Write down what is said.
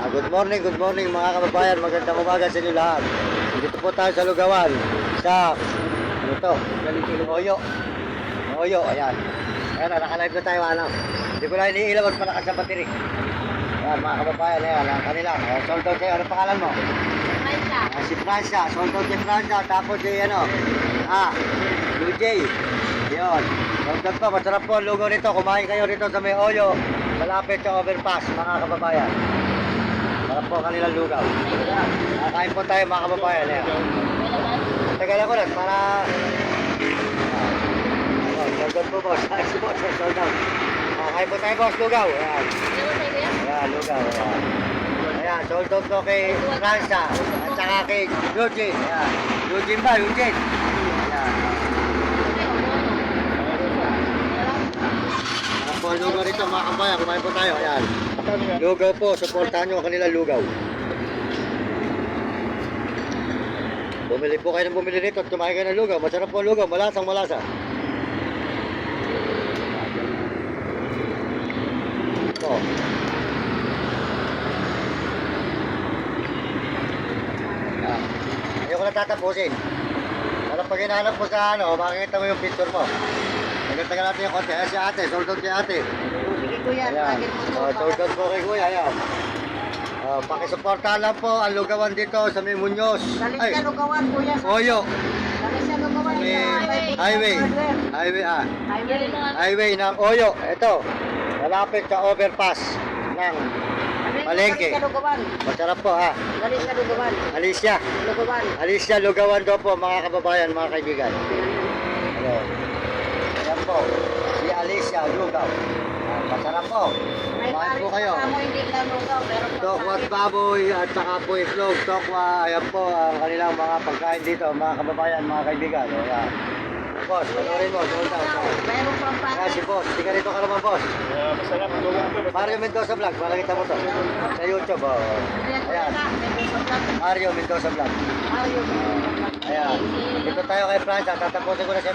Good morning mga kababayan. Magandang umaga sa inyo lahat. Dito po tayo sa Lugawan. Sa, ano to? Oyo. Oyo, ayan. Ayan, naka-live na tayo, ano. Hindi ko na iniilaw at malakas sa battery. Ayan, mga kababayan, ayan, ang kanila. Ayan, sold out kayo. Ano pangalan mo? Francia. Si Francia. Sold out si Francia. Tapos si, ano, Blue Jay. Yun. Sold out po. Masarap po ang lugaw nito. Kumain kayo rito sa may Oyo. Malapit sa overpass, mga kababayan. Sarap po kanilang lugaw. Kakain po tayo, mga kababayan. Ayan. Tagal ako lang para... sold out po, boss. Si boss, sold out. Kakain po tayo, boss, lugaw. Ayan. Ayan, lugaw. Ayan. Ayan, sold out po kay Francia. At saka kay Eugene. Ayan. Eugene ba? Eugene. Ayan. Sarap po ang lugaw rito, mga kababayan. Kumain po tayo. Ayan. Lugaw po, supportahan nyo ang kanilang lugaw. Bumili po kayo ng bumili nito at kumain kayo ng lugaw. Masarap po ang lugaw, malasang malasa. Ito. Ayoko na tatapusin. Para pag hinahanap mo sa ano, makikita mo yung picture mo. Tagal-tagal natin yung konti. Ayan si ate, sold out si ate. Sige kuya, Ayan. lagyan mo to. Sold out po kay kuya, ayan. Pakisuportahan lang po ang lugawan dito sa may Muñoz. Galing Ay, sa Lugawan kuya. Oyo. Galing sa Lugawan. May sa highway. Highway ng Oyo. Ito. Malapit sa overpass ng Palengke. Galing sa Lugawan. Masarap po ha. Galing sa Lugawan. Alicia. Lugawan. Alicia Lugawan daw po mga kababayan, mga kaibigan. Hello. Yan po. Si Alicia Lugaw. Masarap po. May Kumain po paris kayo. pa mo, hindi lang lugaw. Pero Tokwa at baboy at saka po itlog. Tokwa, ayan po ang kanilang mga pagkain dito, mga kababayan, mga kaibigan. O yan. Boss, panoorin mo. Sold out. Meron pang Kaya si boss, di ka rito ka naman boss. Masarap ang lugaw ko. Mario Mendoza Vlog, makikita mo to. Sa YouTube, o. Ayan. Mario Mendoza Vlog. Ayan. Dito tayo kay Francia, tatapusin ko na siya.